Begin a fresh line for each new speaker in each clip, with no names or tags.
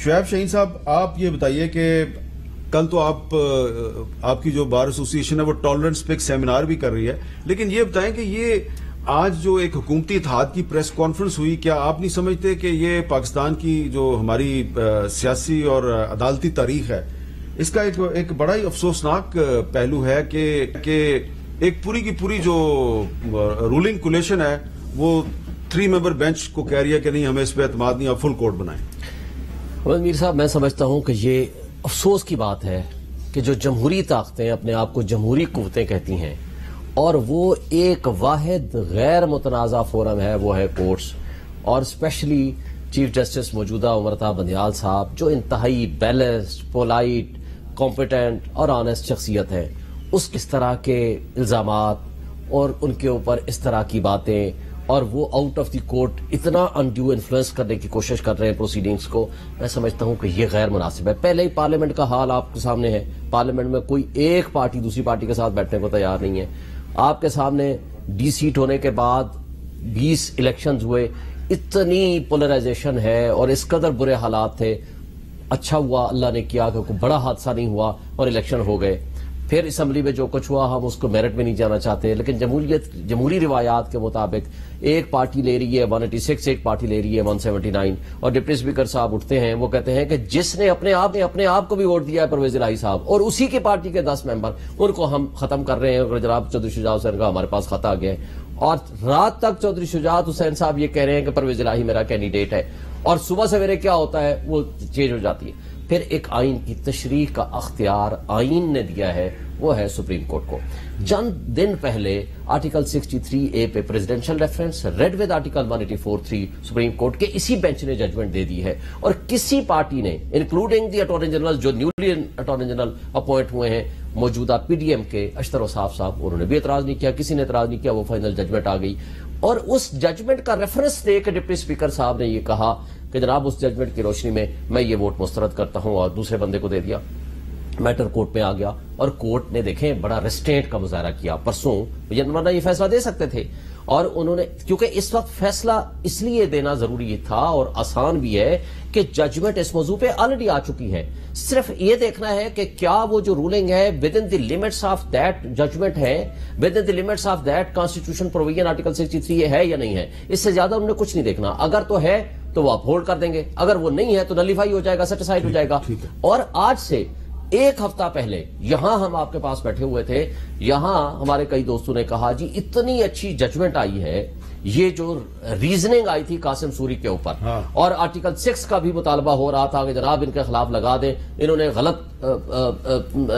شعیب شاہین صاحب، آپ یہ بتائیے کہ کل تو آپ کی جو بار ایسوسی ایشن ہے وہ ٹالرنس پہ ایک سیمینار بھی کر رہی ہے، لیکن یہ بتائیں کہ یہ آج جو ایک حکومتی اتحاد کی پریس کانفرنس ہوئی، کیا آپ نہیں سمجھتے کہ یہ پاکستان کی جو ہماری سیاسی اور عدالتی تاریخ ہے اس کا ایک بڑا ہی افسوسناک پہلو ہے کہ ایک پوری کی پوری جو رولنگ کولیشن ہے وہ 3 ممبر بینچ کو کہہ رہی ہے کہ نہیں ہمیں اس پہ اعتماد نہیں، آپ فل کورٹ بنائیں؟
میر صاحب، میں سمجھتا ہوں کہ یہ افسوس کی بات ہے کہ جو جمہوری طاقتیں اپنے آپ کو جمہوری قوتیں کہتی ہیں اور وہ ایک واحد غیر متنازع فورم ہے وہ ہے کورٹس، اور اسپیشلی چیف جسٹس موجودہ عمرتا بندیال صاحب جو انتہائی بیلنسڈ، پولائٹ، کمپیٹنٹ اور آنیسٹ شخصیت ہے، اس طرح کے الزامات اور ان کے اوپر اس طرح کی باتیں، اور وہ آؤٹ آف دی کورٹ اتنا انڈیو انفلوئنس کرنے کی کوشش کر رہے ہیں پروسیڈنگز کو، میں سمجھتا ہوں کہ یہ غیر مناسب ہے۔ پہلے ہی پارلیمنٹ کا حال آپ کے سامنے ہے، پارلیمنٹ میں کوئی ایک پارٹی دوسری پارٹی کے ساتھ بیٹھنے کو تیار نہیں ہے۔ آپ کے سامنے ڈی سیٹ ہونے کے بعد 20 الیکشنز ہوئے، اتنی پولرائزیشن ہے اور اس قدر برے حالات تھے، اچھا ہوا اللہ نے کیا کہ کوئی بڑا حادثہ نہیں ہوا اور الیکشن ہو گئے۔ پھر اسمبلی میں جو کچھ ہوا ہم اس کو میرٹ میں نہیں جانا چاہتے، لیکن جمہوری روایات کے مطابق ایک پارٹی لے رہی ہے 186، ایک پارٹی لے رہی ہے 179، اور ڈپٹی اسپیکر صاحب اٹھتے ہیں، وہ کہتے ہیں کہ جس نے اپنے آپ کو بھی ووٹ دیا ہے پرویز الہی صاحب اور اسی کی پارٹی کے 10 ممبر، ان کو ہم ختم کر رہے ہیں، اور جناب چودھری شجاعت حسین کا ہمارے پاس خط آ گیا ہے، اور رات تک چودھری شجاعت حسین صاحب یہ کہہ رہے ہیں کہ پرویز الہی میرا کینڈیڈیٹ ہے، اور صبح سویرے کیا ہوتا ہے وہ چینج ہو جاتی ہے۔ پھر ایک آئین کی تشریح کا اختیار آئین نے دیا ہے، وہ ہے سپریم کورٹ کو۔ چند دن پہلے آرٹیکل 63A پہ presidential reference read with article 184(3) supreme court کے اسی بینچ نے ججمنٹ دے دی ہے، اور کسی پارٹی نے انکلوڈنگ دی اٹارنی جنرل جو نیولی اٹارنی جنرل اپوائنٹ ہوئے ہیں موجودہ پی ڈی ایم کے اشتر وصاف صاحب، انہوں نے بھی اعتراض نہیں کیا، کسی نے اعتراض نہیں کیا، وہ فائنل ججمنٹ آ گئی۔ اور اس ججمنٹ کا ریفرنس دے کے ڈپٹی اسپیکر صاحب نے یہ کہا کہ جناب اس ججمنٹ کی روشنی میں میں یہ ووٹ مسترد کرتا ہوں، اور دوسرے بندے کو دے دیا۔ میٹر کورٹ میں آ گیا اور کورٹ نے دیکھیں بڑا ریسٹرینٹ کا مظاہرہ کیا۔ پرسوں ورنہ یہ فیصلہ دے سکتے تھے، اور انہوں نے، کیونکہ اس وقت فیصلہ اس لیے دینا ضروری تھا اور آسان بھی ہے کہ ججمنٹ اس موضوع پہ آلریڈی آ چکی ہے، صرف یہ دیکھنا ہے کہ کیا وہ جو رولنگ ہے within the limits of that judgment ہے، within the limits of that constitution provision article 63 ہے یا نہیں ہے۔ اس سے زیادہ انہوں نے کچھ نہیں دیکھنا، اگر تو ہے تو وہ اپ ہولڈ کر دیں گے، اگر وہ نہیں ہے تو نلیفائی ہو جائے گا، سیٹ اسائڈ ہو جائے گا۔ اور آج سے ایک ہفتہ پہلے یہاں ہم آپ کے پاس بیٹھے ہوئے تھے، یہاں ہمارے کئی دوستوں نے کہا جی اتنی اچھی ججمنٹ آئی ہے، یہ جو ریزننگ آئی تھی قاسم سوری کے اوپر، اور آرٹیکل 6 کا بھی مطالبہ ہو رہا تھا کہ جناب ان کے خلاف لگا دیں، انہوں نے غلط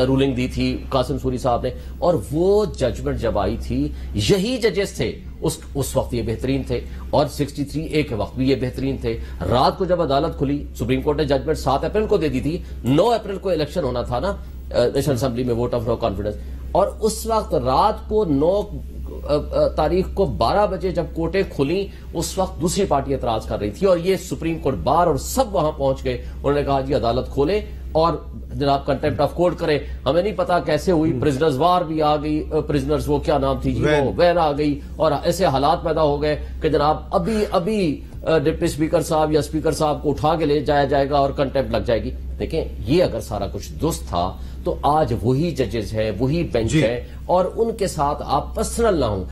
رولنگ دی تھی قاسم سوری صاحب نے، اور وہ ججمنٹ جب آئی تھی یہی ججز تھے اس وقت یہ بہترین تھے، اور 63A کے وقت بھی یہ بہترین تھے۔ رات کو جب عدالت کھلی، سپریم کورٹ نے ججمنٹ 7 اپریل کو دے دی تھی، 9 اپریل کو الیکشن ہونا تھا نا نیشنل اسمبلی میں، ووٹ آف نو کانفیڈنس، اور اس وقت رات کو 9 تاریخ کو 12 بجے جب کورٹیں کھلی اس وقت دوسری پارٹی اعتراض کر رہی تھی، اور یہ سپریم کورٹ بار اور سب وہاں پہنچ گئے، انہوں نے کہا جی عدالت کھولے اور جناب کنٹمپٹ آف کورٹ کرے۔ ہمیں نہیں پتا کیسے ہوئی، پرزنرز وار بھی آ گئی، پرزنرز وہ کیا نام تھی جی، وہ وین آ گئی، اور ایسے حالات پیدا ہو گئے کہ جناب ابھی ڈپٹی اسپیکر صاحب یا اسپیکر صاحب کو اٹھا کے لے جایا جائے گا اور کنٹمپٹ لگ جائے گی۔ دیکھیں یہ اگر سارا کچھ درست تھا تو آج وہی ججز ہیں، وہی بینچ ہے، اور ان کے ساتھ آپ پرسنل نہ ہوں۔